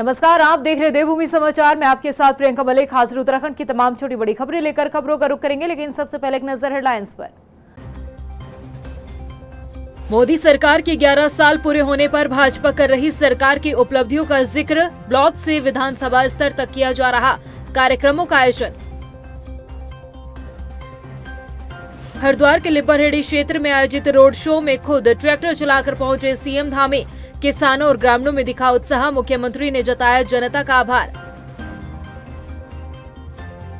नमस्कार, आप देख रहे देवभूमि समाचार। मैं आपके साथ प्रियंका मलिक हाजिर उत्तराखंड की तमाम छोटी बड़ी खबरें लेकर खबरों का रुख करेंगे, लेकिन सबसे पहले एक नजर हेडलाइंस पर। मोदी सरकार के 11 साल पूरे होने पर भाजपा कर रही सरकार की उपलब्धियों का जिक्र, ब्लॉक से विधानसभा स्तर तक किया जा रहा कार्यक्रमों का आयोजन। हरिद्वार के लिब्बरहेड़ी क्षेत्र में आयोजित रोड शो में खुद ट्रैक्टर चलाकर पहुंचे सीएम धामी, किसानों और ग्रामीणों में दिखा उत्साह, मुख्यमंत्री ने जताया जनता का आभार।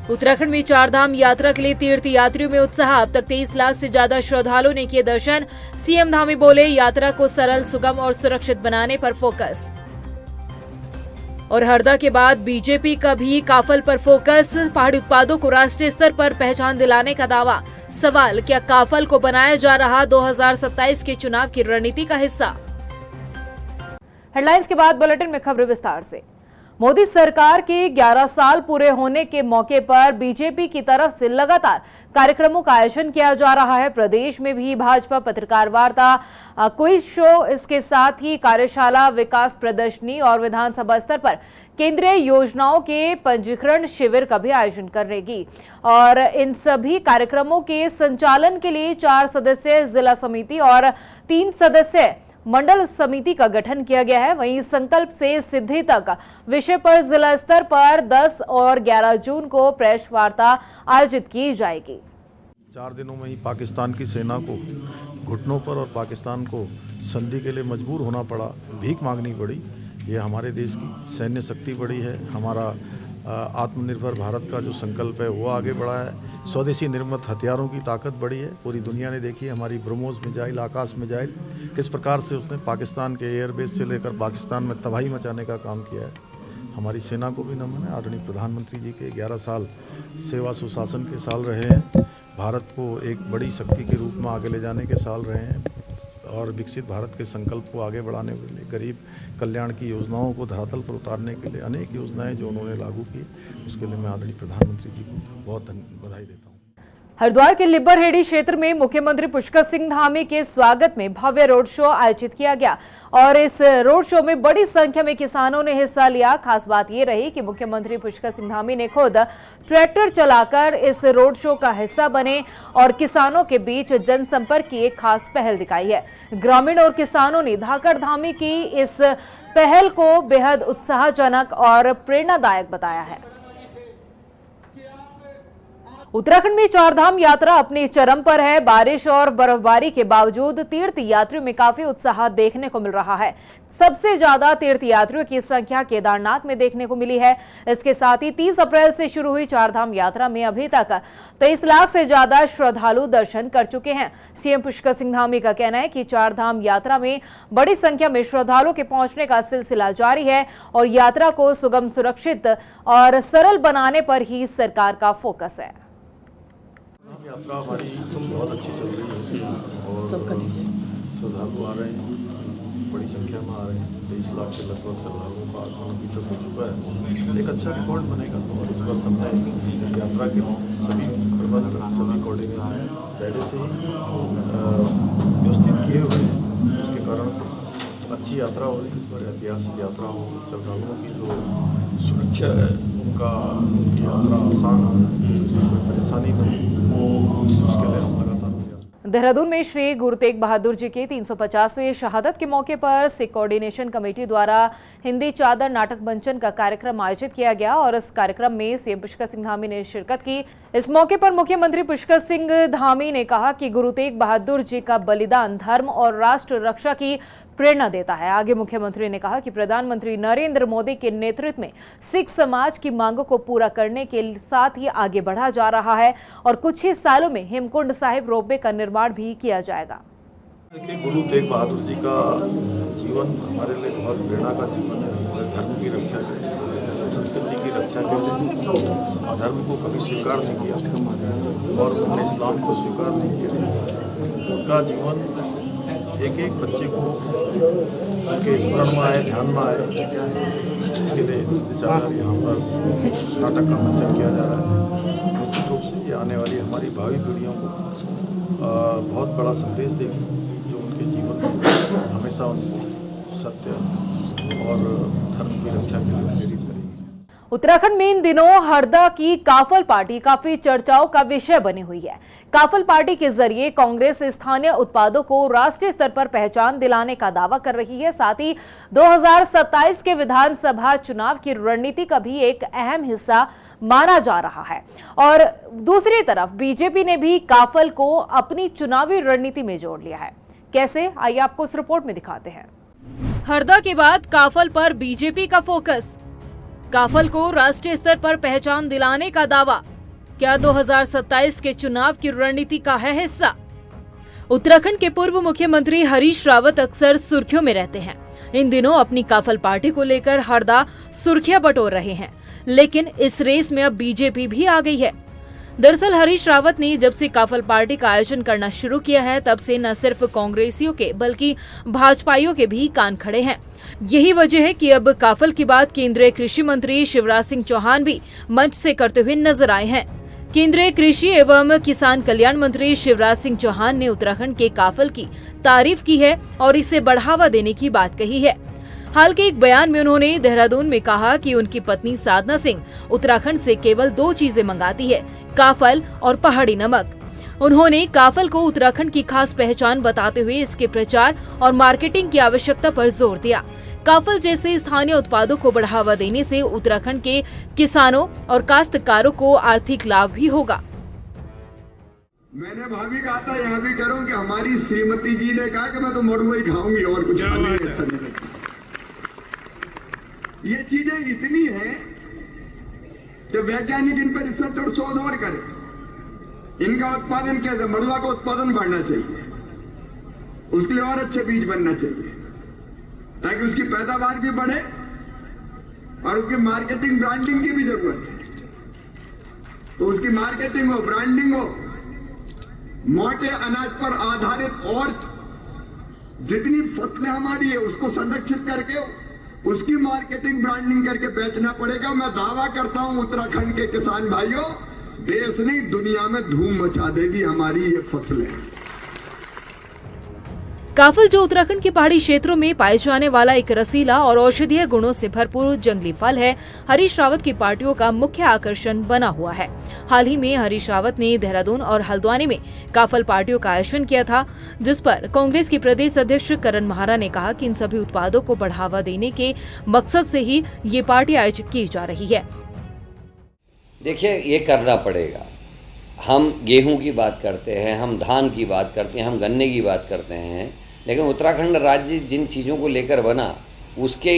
उत्तराखंड में चारधाम यात्रा के लिए तीर्थ यात्रियों में उत्साह, अब तक 23 लाख से ज्यादा श्रद्धालुओं ने किए दर्शन। सीएम धामी बोले, यात्रा को सरल, सुगम और सुरक्षित बनाने पर फोकस। और हरदा के बाद बीजेपी का भी काफल पर फोकस, पहाड़ी उत्पादों को राष्ट्रीय स्तर पर पहचान दिलाने का दावा। सवाल, क्या काफल को बनाया जा रहा 2027 के चुनाव की रणनीति का हिस्सा? हेडलाइंस के बाद बुलेटिन में खबरें विस्तार से। मोदी सरकार के 11 साल पूरे होने के मौके पर बीजेपी की तरफ से लगातार कार्यक्रमों का आयोजन किया जा रहा है। प्रदेश में भी भाजपा पत्रकार वार्ता, क्विज शो, इसके साथ ही कार्यशाला, विकास प्रदर्शनी और विधानसभा स्तर पर केंद्रीय योजनाओं के पंजीकरण शिविर का भी आयोजन करेगी। और इन सभी कार्यक्रमों के संचालन के लिए 4 सदस्यीय जिला समिति और 3 सदस्यीय मंडल समिति का गठन किया गया है। वहीं संकल्प से सिद्धि तक विषय पर जिला स्तर पर 10 और 11 जून को प्रेस वार्ता आयोजित की जाएगी। 4 दिनों में ही पाकिस्तान की सेना को घुटनों पर और पाकिस्तान को संधि के लिए मजबूर होना पड़ा, भीख मांगनी पड़ी। ये हमारे देश की सैन्य शक्ति बढ़ी है, हमारा आत्मनिर्भर भारत का जो संकल्प है वो आगे बढ़ा है, स्वदेशी निर्मित हथियारों की ताकत बढ़ी है। पूरी दुनिया ने देखी हमारी ब्रह्मोस मिसाइल, आकाश मिसाइल, किस प्रकार से उसने पाकिस्तान के एयरबेस से लेकर पाकिस्तान में तबाही मचाने का काम किया है। हमारी सेना को भी नमन है। आदरणीय प्रधानमंत्री जी के 11 साल सेवा सुशासन के साल रहे हैं, भारत को एक बड़ी शक्ति के रूप में आगे ले जाने के साल रहे हैं और विकसित भारत के संकल्प को आगे बढ़ाने के लिए, गरीब कल्याण की योजनाओं को धरातल पर उतारने के लिए अनेक योजनाएं जो उन्होंने लागू की, उसके लिए मैं आदरणीय प्रधानमंत्री जी को बहुत बधाई देता हूँ। हरिद्वार के लिब्बरहेड़ी क्षेत्र में मुख्यमंत्री पुष्कर सिंह धामी के स्वागत में भव्य रोड शो आयोजित किया गया और इस रोड शो में बड़ी संख्या में किसानों ने हिस्सा लिया। खास बात ये रही कि मुख्यमंत्री पुष्कर सिंह धामी ने खुद ट्रैक्टर चलाकर इस रोड शो का हिस्सा बने और किसानों के बीच जनसंपर्क की एक खास पहल दिखाई है। ग्रामीण और किसानों ने धाकड़ धामी की इस पहल को बेहद उत्साहजनक और प्रेरणादायक बताया है। उत्तराखंड में चारधाम यात्रा अपनी चरम पर है। बारिश और बर्फबारी के बावजूद तीर्थ यात्रियों में काफी उत्साह देखने को मिल रहा है। सबसे ज्यादा तीर्थ यात्रियों की संख्या केदारनाथ में देखने को मिली है। इसके साथ ही 30 अप्रैल से शुरू हुई चारधाम यात्रा में अभी तक 23 लाख से ज्यादा श्रद्धालु दर्शन कर चुके हैं। सीएम पुष्कर सिंह धामी का कहना है कि चारधाम यात्रा में बड़ी संख्या में श्रद्धालुओं के पहुंचने का सिलसिला जारी है और यात्रा को सुगम, सुरक्षित और सरल बनाने पर ही सरकार का फोकस है। यात्रा हमारी बहुत अच्छी चल रही है और श्रद्धालु आ रहे हैं, बड़ी संख्या में आ रहे हैं। 23 लाख के लगभग श्रद्धालुओं का आगमन अभी तक हो चुका है। एक अच्छा रिकॉर्ड बनेगा और इस पर हमने यात्रा के सभी प्रबंध, सभी कोऑर्डिनेशन पहले से ही व्यवस्थित किए हुए हैं, जिसके कारण से अच्छी यात्रा हो रही है। इस पर ऐतिहासिक यात्रा हो, श्रद्धालुओं की जो सुरक्षा है उनकी यात्रा आसान हो, किसी कोई परेशानी नहीं, उसके लिए हम लगातार प्रयास। देहरादून में श्री गुरु तेग बहादुर जी के 350वें शहादत के मौके पर सिख कोऑर्डिनेशन कमेटी द्वारा हिंदी चादर नाटक मंचन का कार्यक्रम आयोजित किया गया और इस कार्यक्रम में सीएम पुष्कर सिंह धामी ने शिरकत की। इस मौके पर मुख्यमंत्री पुष्कर सिंह धामी ने कहा कि गुरु तेग बहादुर जी का बलिदान धर्म और राष्ट्र रक्षा की प्रेरणा देता है। आगे मुख्यमंत्री ने कहा कि प्रधानमंत्री नरेंद्र मोदी के नेतृत्व में सिख समाज की मांगों को पूरा करने के साथ ही आगे बढ़ा जा रहा है और कुछ ही सालों में हेमकुंड साहिब रोपवे का निर्माण भी किया जाएगा। गुरु तेग बहादुर जी का जीवन हमारे लिए बहुत प्रेरणा का जीवन है। हमारे धर्म की रक्षा के लिए, संस्कृति की रक्षा के लिए, अधर्म को कभी स्वीकार नहीं किया और उन्होंने इस्लाम को स्वीकार नहीं किया। उनका जीवन एक बच्चे को उनके स्मरण में आए, ध्यान में आए, इसके लिए यहाँ पर नाटक का मंचन किया जा रहा है। निश्चित रूप से ये आने वाली हमारी भावी पीढ़ियों को बहुत बड़ा संदेश देगी, जो उनके जीवन में हमेशा उनको सत्य और धर्म की रक्षा के लिए प्रेरित करेगी। उत्तराखंड में इन दिनों हरदा की काफल पार्टी काफी चर्चाओं का विषय बनी हुई है। काफल पार्टी के जरिए कांग्रेस स्थानीय उत्पादों को राष्ट्रीय स्तर पर पहचान दिलाने का दावा कर रही है। साथ ही 2027 के विधानसभा चुनाव की रणनीति का भी एक अहम हिस्सा माना जा रहा है। और दूसरी तरफ बीजेपी ने भी काफल को अपनी चुनावी रणनीति में जोड़ लिया है। कैसे, आइए आपको इस रिपोर्ट में दिखाते हैं। हरदा के बाद काफल पर बीजेपी का फोकस, काफल को राष्ट्रीय स्तर पर पहचान दिलाने का दावा, क्या 2027 के चुनाव की रणनीति का है हिस्सा? उत्तराखंड के पूर्व मुख्यमंत्री हरीश रावत अक्सर सुर्खियों में रहते हैं। इन दिनों अपनी काफल पार्टी को लेकर हरदा सुर्खियां बटोर रहे हैं, लेकिन इस रेस में अब बीजेपी भी आ गई है। दरअसल हरीश रावत ने जब से काफल पार्टी का आयोजन करना शुरू किया है, तब से न सिर्फ कांग्रेसियों के बल्कि भाजपाइयों के भी कान खड़े हैं। यही वजह है कि अब काफल की बात केंद्रीय कृषि मंत्री शिवराज सिंह चौहान भी मंच से करते हुए नजर आए हैं। केंद्रीय कृषि एवं किसान कल्याण मंत्री शिवराज सिंह चौहान ने उत्तराखंड के काफल की तारीफ की है और इसे बढ़ावा देने की बात कही है। हाल के एक बयान में उन्होंने देहरादून में कहा कि उनकी पत्नी साधना सिंह उत्तराखंड से केवल 2 चीजें मंगाती है, काफल और पहाड़ी नमक। उन्होंने काफल को उत्तराखंड की खास पहचान बताते हुए इसके प्रचार और मार्केटिंग की आवश्यकता पर जोर दिया। काफल जैसे स्थानीय उत्पादों को बढ़ावा देने से उत्तराखंड के किसानों और काश्तकारों को आर्थिक लाभ भी होगा। मैंने भाभी कहा था, यहाँ भी करूं कि हमारी श्रीमती जी ने कहा कि मैं तो मड़ुआ ही खाऊंगी और कुछ खाने अच्छा नहीं लगता। ये चीजें इतनी हैं कि वैज्ञानिक इन पर रिसर्च और शोध और करें। इनका उत्पादन कैसे, मड़ुआ का उत्पादन बढ़ना चाहिए, उसके लिए और अच्छे बीज बनना चाहिए ताकि उसकी पैदावार भी बढ़े और उसकी मार्केटिंग ब्रांडिंग की भी जरूरत है। तो उसकी मार्केटिंग हो, ब्रांडिंग हो, मोटे अनाज पर आधारित और जितनी फसलें हमारी है उसको संरक्षित करके उसकी मार्केटिंग ब्रांडिंग करके बेचना पड़ेगा। मैं दावा करता हूं उत्तराखंड के किसान भाइयों, देश नहीं दुनिया में धूम मचा देगी हमारी ये फसलें। काफल जो उत्तराखंड के पहाड़ी क्षेत्रों में पाए जाने वाला एक रसीला और औषधीय गुणों से भरपूर जंगली फल है, हरीश रावत की पार्टियों का मुख्य आकर्षण बना हुआ है। हाल ही में हरीश रावत ने देहरादून और हल्द्वानी में काफल पार्टियों का आयोजन किया था, जिस पर कांग्रेस के प्रदेश अध्यक्ष करण महारा ने कहा कि इन सभी उत्पादों को बढ़ावा देने के मकसद से ही ये पार्टी आयोजित की जा रही है। देखिए, ये करना पड़ेगा। हम गेहूं की बात करते हैं, हम धान की बात करते हैं, हम गन्ने की बात करते हैं, लेकिन उत्तराखंड राज्य जिन चीज़ों को लेकर बना उसके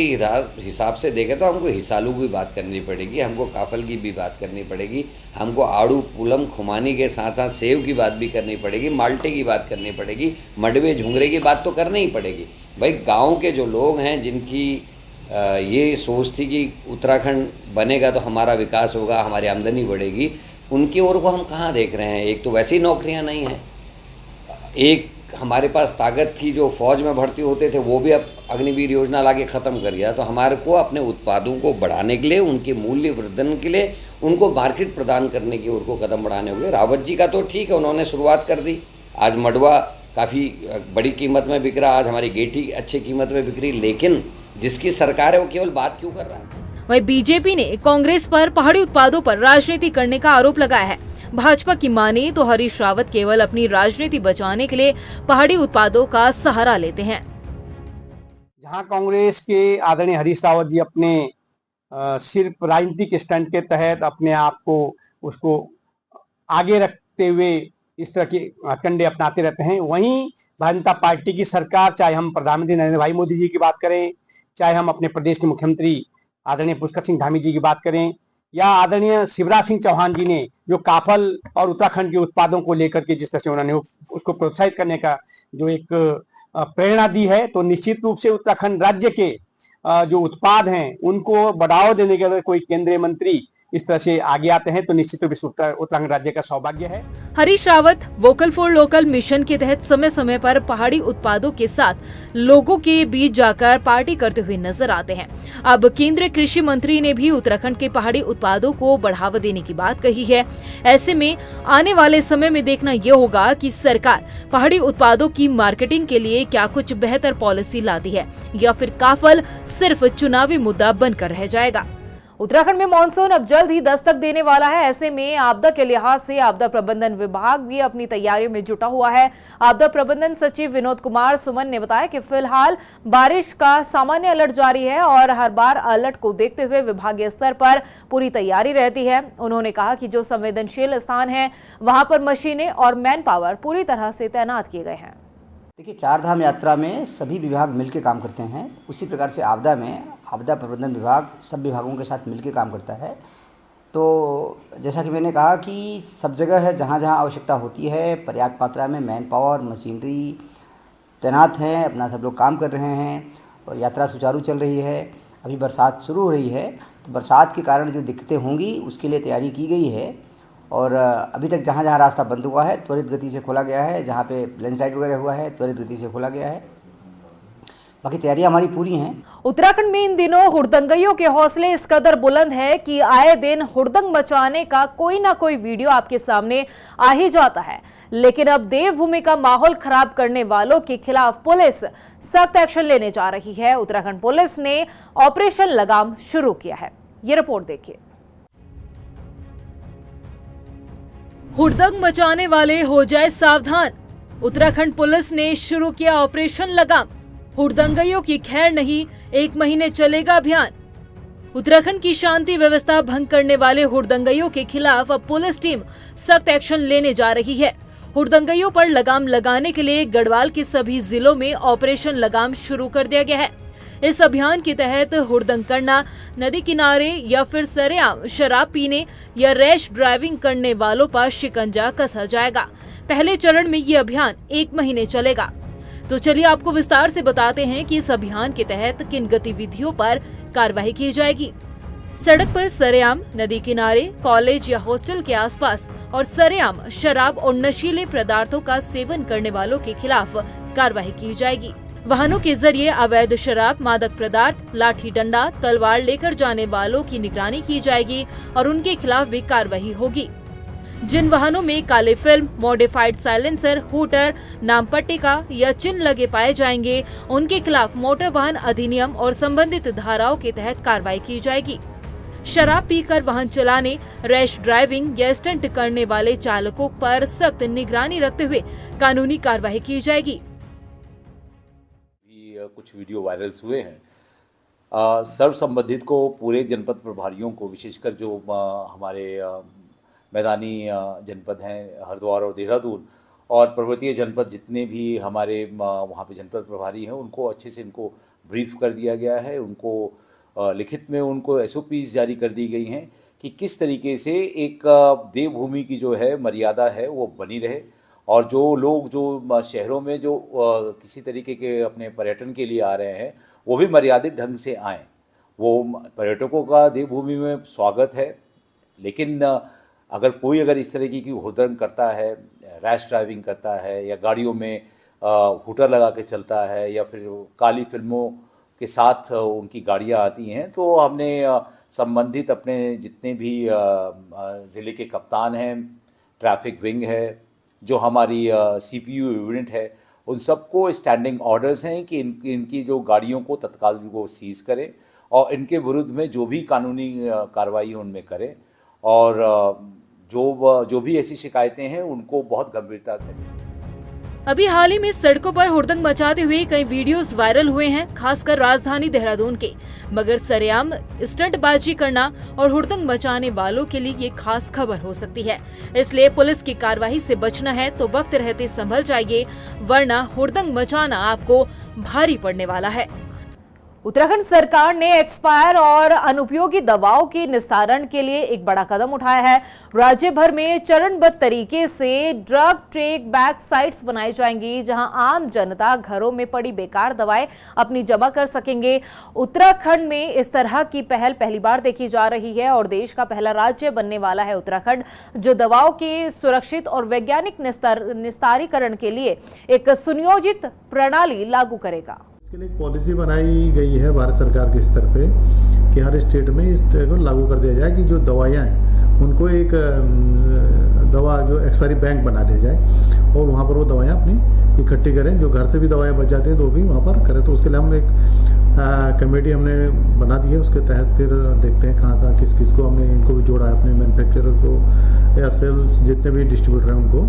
हिसाब से देखें तो हमको हिसालू की बात करनी पड़ेगी, हमको काफल की भी बात करनी पड़ेगी, हमको आड़ू, पुलम, खुमानी के साथ साथ सेव की बात भी करनी पड़ेगी, माल्टे की बात करनी पड़ेगी, मडवे, झुंगरे की बात तो करनी ही पड़ेगी। भाई, गांव के जो लोग हैं जिनकी ये सोच थी कि उत्तराखंड बनेगा तो हमारा विकास होगा, हमारी आमदनी बढ़ेगी, उनकी ओर को हम कहाँ देख रहे हैं। एक तो वैसे ही नौकरियाँ नहीं हैं, एक हमारे पास ताकत थी जो फौज में भर्ती होते थे वो भी अब अग्निवीर योजना लाके ख़त्म कर दिया। तो हमारे को अपने उत्पादों को बढ़ाने के लिए, उनके मूल्य वर्धन के लिए, उनको मार्केट प्रदान करने की ओर को कदम बढ़ाने होंगे। रावत जी का तो ठीक है, उन्होंने शुरुआत कर दी। आज मडवा काफ़ी बड़ी कीमत में बिक रहा, आज हमारी गेठी अच्छी कीमत में बिक रही, लेकिन जिसकी सरकार है वो केवल बात क्यों कर रहा है। वहीं बीजेपी ने कांग्रेस पर पहाड़ी उत्पादों पर राजनीति करने का आरोप लगाया है। भाजपा की माने तो हरीश रावत केवल अपनी राजनीति बचाने के लिए पहाड़ी उत्पादों का सहारा लेते हैं। जहां कांग्रेस के आदरणीय हरीश रावत जी अपने सिर्फ राजनीतिक स्टंट के तहत अपने आप को उसको आगे रखते हुए इस तरह के हथकंडे अपनाते रहते हैं, वहीं भारतीय जनता पार्टी की सरकार, चाहे हम प्रधानमंत्री नरेंद्र भाई मोदी जी की बात करें, चाहे हम अपने प्रदेश के मुख्यमंत्री आदरणीय पुष्कर सिंह धामी जी की बात करें, या आदरणीय शिवराज सिंह चौहान जी ने जो काफल और उत्तराखंड के उत्पादों को लेकर के जिस तरह से उन्होंने उसको प्रोत्साहित करने का जो एक प्रेरणा दी है, तो निश्चित रूप से उत्तराखंड राज्य के जो उत्पाद हैं उनको बढ़ावा देने के लिए कोई केंद्रीय मंत्री इस तरह से आगे आते हैं तो निश्चित रूप से उत्तराखंड राज्य का सौभाग्य है। Harish Rawat vocal for local mission के तहत समय समय पर पहाड़ी उत्पादों के साथ लोगों के बीच जाकर पार्टी करते हुए नजर आते हैं। अब केंद्रीय कृषि मंत्री ने भी उत्तराखंड के पहाड़ी उत्पादों को बढ़ावा देने की बात कही है। ऐसे में आने वाले समय में देखना ये होगा कि सरकार पहाड़ी उत्पादों की मार्केटिंग के लिए क्या कुछ बेहतर पॉलिसी लाती है या फिर काफल सिर्फ चुनावी मुद्दा बनकर रह जाएगा। उत्तराखंड में मानसून अब जल्द ही दस्तक देने वाला है। ऐसे में आपदा के लिहाज से आपदा प्रबंधन विभाग भी अपनी तैयारियों में जुटा हुआ है। आपदा प्रबंधन सचिव विनोद कुमार सुमन ने बताया कि फिलहाल बारिश का सामान्य अलर्ट जारी है और हर बार अलर्ट को देखते हुए विभागीय स्तर पर पूरी तैयारी रहती है। उन्होंने कहा कि जो संवेदनशील स्थान है वहां पर मशीनें और मैन पावर पूरी तरह से तैनात किए गए हैं। देखिए, चार धाम यात्रा में सभी विभाग मिलकर काम करते हैं। उसी प्रकार से आपदा में आपदा प्रबंधन विभाग सब विभागों के साथ मिलकर काम करता है। तो जैसा कि मैंने कहा कि सब जगह है जहाँ जहाँ आवश्यकता होती है पर्याप्त मात्रा में मैन पावर मशीनरी तैनात हैं। अपना सब लोग काम कर रहे हैं और यात्रा सुचारू चल रही है। अभी बरसात शुरू हो रही है तो बरसात के कारण जो दिक्कतें होंगी उसके लिए तैयारी की गई है और अभी तक जहाँ जहाँ रास्ता बंद हुआ है त्वरित गति से खोला गया है। जहाँ पे लैंडस्लाइड वगैरह हुआ है त्वरित गति से खोला गया है। बाकी तैयारियां हमारी पूरी हैं। उत्तराखंड में इन दिनों हुड़दंगइयों के हौसले इस कदर बुलंद है कि आए दिन हुड़दंग मचाने का कोई ना कोई वीडियो आपके सामने आ ही जाता है। लेकिन अब देवभूमि का माहौल खराब करने वालों के खिलाफ पुलिस सख्त एक्शन लेने जा रही है। उत्तराखंड पुलिस ने ऑपरेशन लगाम शुरू किया है। ये रिपोर्ट देखिए। हुड़दंग मचाने वाले हो जाए सावधान। उत्तराखंड पुलिस ने शुरू किया ऑपरेशन लगाम। हुड़दंगइयों की खैर नहीं, 1 महीने चलेगा अभियान। उत्तराखंड की शांति व्यवस्था भंग करने वाले हुड़दंगइयों के खिलाफ अब पुलिस टीम सख्त एक्शन लेने जा रही है। हुड़दंगइयों पर लगाम लगाने के लिए गढ़वाल के सभी जिलों में ऑपरेशन लगाम शुरू कर दिया गया है। इस अभियान के तहत हुड़दंग करना, नदी किनारे या फिर सरेआम शराब पीने या रैश ड्राइविंग करने वालों पर शिकंजा कसा जाएगा। पहले चरण में ये अभियान 1 महीने चलेगा। तो चलिए आपको विस्तार से बताते हैं कि इस अभियान के तहत किन गतिविधियों पर कार्रवाई की जाएगी। सड़क पर सरेआम, नदी किनारे, कॉलेज या हॉस्टल के आसपास और सरेआम शराब और नशीले पदार्थों का सेवन करने वालों के खिलाफ कार्रवाई की जाएगी। वाहनों के जरिए अवैध शराब, मादक पदार्थ, लाठी डंडा, तलवार लेकर जाने वालों की निगरानी की जाएगी और उनके खिलाफ भी कार्रवाई होगी। जिन वाहनों में काले फिल्म, मॉडिफाइड साइलेंसर, हूटर, नाम पट्टिका या चिन्ह लगे पाए जाएंगे उनके खिलाफ मोटर वाहन अधिनियम और संबंधित धाराओं के तहत कार्रवाई की जाएगी। शराब पीकर वाहन चलाने, रैश ड्राइविंग या स्टंट करने वाले चालकों पर सख्त निगरानी रखते हुए कानूनी कार्रवाई की जाएगी। कुछ वीडियो वायरल्स हुए हैं। सर्व संबंधित को पूरे जनपद प्रभारियों को, विशेषकर जो हमारे मैदानी जनपद हैं हरिद्वार और देहरादून और पर्वतीय जनपद जितने भी हमारे वहाँ पे जनपद प्रभारी हैं उनको अच्छे से इनको ब्रीफ कर दिया गया है। उनको लिखित में उनको SOPs जारी कर दी गई हैं कि किस तरीके से एक देवभूमि की जो है मर्यादा है वो बनी रहे और जो लोग जो शहरों में जो किसी तरीके के अपने पर्यटन के लिए आ रहे हैं वो भी मर्यादित ढंग से आएँ। वो पर्यटकों का देवभूमि में स्वागत है, लेकिन अगर इस तरीके की हुड़दंग करता है, रैश ड्राइविंग करता है या गाड़ियों में हूटर लगा के चलता है या फिर काली फिल्मों के साथ उनकी गाड़ियां आती हैं, तो हमने संबंधित अपने जितने भी ज़िले के कप्तान हैं, ट्रैफिक विंग है, जो हमारी CPU यूनिट है, उन सबको स्टैंडिंग ऑर्डर्स हैं कि इनकी जो गाड़ियों को तत्काल वो सीज़ करें और इनके विरुद्ध में जो भी कानूनी कार्रवाई उनमें करें और जो भी ऐसी शिकायतें हैं उनको बहुत गंभीरता से। अभी हाल ही में सड़कों पर हुड़दंग मचाते हुए कई वीडियोस वायरल हुए हैं, खासकर राजधानी देहरादून के। मगर सरेआम स्टंटबाजी करना और हुड़दंग मचाने वालों के लिए ये खास खबर हो सकती है। इसलिए पुलिस की कार्रवाई से बचना है तो वक्त रहते संभल जाइए, वरना हुड़दंग मचाना आपको भारी पड़ने वाला है। उत्तराखंड सरकार ने एक्सपायर और अनुपयोगी दवाओं के निस्तारण के लिए एक बड़ा कदम उठाया है। राज्य भर में चरणबद्ध तरीके से ड्रग टेक बैक साइट्स बनाई जाएंगी, जहां आम जनता घरों में पड़ी बेकार दवाएं अपनी जमा कर सकेंगे। उत्तराखंड में इस तरह की पहल पहली बार देखी जा रही है और देश का पहला राज्य बनने वाला है उत्तराखंड, जो दवाओं के सुरक्षित और वैज्ञानिक निस्तारीकरण के लिए एक सुनियोजित प्रणाली लागू करेगा। इसके लिए एक पॉलिसी बनाई गई है भारत सरकार के स्तर पे कि हर स्टेट में इस तरह को लागू कर दिया जाए कि जो दवाइयाँ हैं उनको एक दवा जो एक्सपायरी बैंक बना दिया जाए और वहाँ पर वो दवाइयाँ अपनी इकट्ठी करें। जो घर से भी दवाइयाँ बच जाती हैं तो भी वहाँ पर करें। तो उसके लिए हम एक कमेटी हमने बना दी है। उसके तहत फिर देखते हैं कहाँ कहाँ किस किस को हमने इनको भी जोड़ा है, अपने मैन्युफैक्चरर को या सेल्स जितने भी डिस्ट्रीब्यूटर हैं उनको,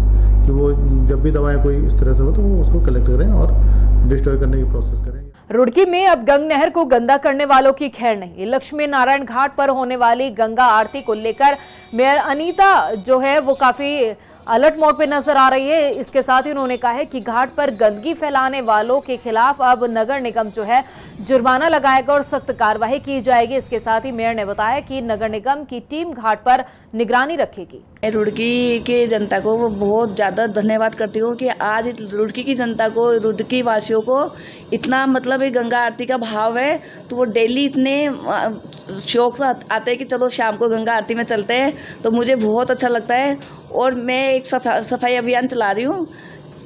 कि वो जब भी दवाएँ कोई इस तरह से हो तो वो उसको कलेक्ट करें और डिस्ट्रॉय करने की प्रोसेस करें। रुड़की में अब गंग नहर को गंदा करने वालों की खैर नहीं। लक्ष्मी नारायण घाट पर होने वाली गंगा आरती को लेकर मेयर अनीता जो है वो काफी अलर्ट मोड पे नजर आ रही है। इसके साथ ही उन्होंने कहा है कि घाट पर गंदगी फैलाने वालों के खिलाफ अब नगर निगम जो है जुर्माना लगाएगा और सख्त कार्रवाई की जाएगी। इसके साथ ही मेयर ने बताया कि नगर निगम की टीम घाट पर निगरानी रखेगी। रुड़की के जनता को वो बहुत ज़्यादा धन्यवाद करती हूँ कि आज रुड़की की जनता को, रुड़की वासियों को इतना मतलब ये गंगा आरती का भाव है, तो वो डेली इतने शौक से आते हैं कि चलो शाम को गंगा आरती में चलते हैं। तो मुझे बहुत अच्छा लगता है और मैं एक सफाई अभियान चला रही हूँ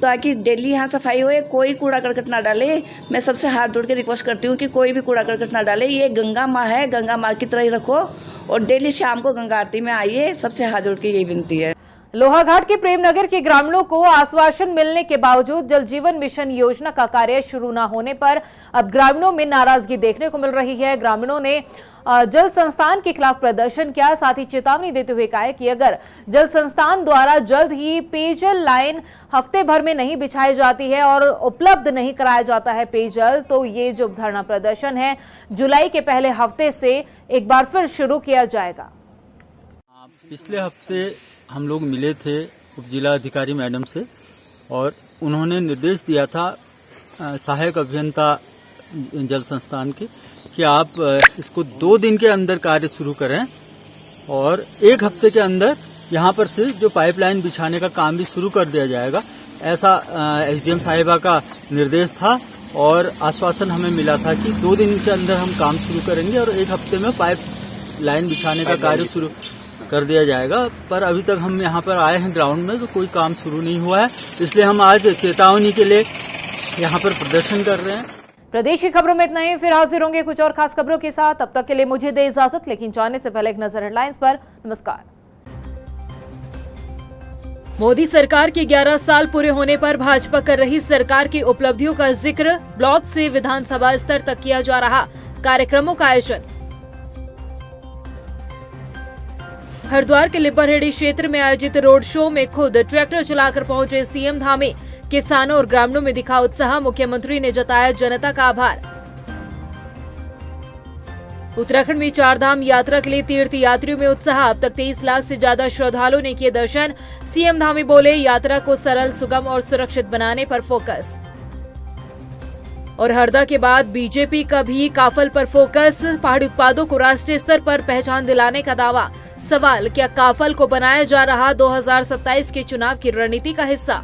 ताकि डेली यहाँ सफाई होए, कोई कूड़ा करकट ना डाले। मैं सबसे हाथ जोड़ के रिक्वेस्ट करती हूँ कि कोई भी कूड़ा करकट ना डाले। ये गंगा माँ है, गंगा माँ की तरह ही रखो और डेली शाम को गंगा आरती में आइए। सबसे हाथ जोड़ के यही विनती है। लोहाघाट के प्रेमनगर के ग्रामीणों को आश्वासन मिलने के बावजूद जल जीवन मिशन योजना का कार्य शुरू न होने पर अब ग्रामीणों में नाराजगी देखने को मिल रही है। ग्रामीणों ने जल संस्थान के खिलाफ प्रदर्शन किया, साथ ही चेतावनी देते हुए कहा कि अगर जल संस्थान द्वारा जल्द ही पेयजल लाइन हफ्ते भर में नहीं बिछाई जाती है और उपलब्ध नहीं कराया जाता है पेयजल, तो ये जो धरना प्रदर्शन है जुलाई के पहले हफ्ते से एक बार फिर शुरू किया जाएगा। पिछले हफ्ते हम लोग मिले थे उप जिला अधिकारी मैडम से और उन्होंने निर्देश दिया था सहायक अभियंता जल संस्थान के कि आप इसको 2 दिन के अंदर कार्य शुरू करें और 1 हफ्ते के अंदर यहाँ पर से जो पाइपलाइन बिछाने का काम भी शुरू कर दिया जाएगा। ऐसा एसडीएम साहिबा का निर्देश था और आश्वासन हमें मिला था कि 2 दिन के अंदर हम काम शुरू करेंगे और 1 हफ्ते में पाइप लाइन बिछाने का कार्य शुरू कर दिया जाएगा। पर अभी तक हम यहाँ पर आए हैं ग्राउंड में तो कोई काम शुरू नहीं हुआ है, इसलिए हम आज चेतावनी के लिए यहाँ पर प्रदर्शन कर रहे हैं। प्रदेश की खबरों में इतना ही, फिर हाजिर होंगे कुछ और खास खबरों के साथ। तब तक के लिए मुझे दे इजाजत, लेकिन जाने से पहले एक नजर हेडलाइंस पर। नमस्कार। मोदी सरकार के 11 साल पूरे होने पर भाजपा कर रही सरकार की उपलब्धियों का जिक्र, ब्लॉक से विधानसभा स्तर तक किया जा रहा कार्यक्रमों का आयोजन। हरिद्वार के लिब्बरहेड़ी क्षेत्र में आयोजित रोड शो में खुद ट्रैक्टर चलाकर पहुंचे सीएम धामी, किसानों और ग्रामीणों में दिखा उत्साह, मुख्यमंत्री ने जताया जनता का आभार। उत्तराखंड में 4 धाम यात्रा के लिए तीर्थ यात्रियों में उत्साह, अब तक 23 लाख से ज्यादा श्रद्धालुओं ने किए दर्शन। सीएम धामी बोले यात्रा को सरल, सुगम और सुरक्षित बनाने पर फोकस। और हरदा के बाद बीजेपी का भी काफल पर फोकस, पहाड़ी उत्पादों को राष्ट्रीय स्तर पर पहचान दिलाने का दावा। सवाल, क्या काफल को बनाया जा रहा 2027 के चुनाव की रणनीति का हिस्सा?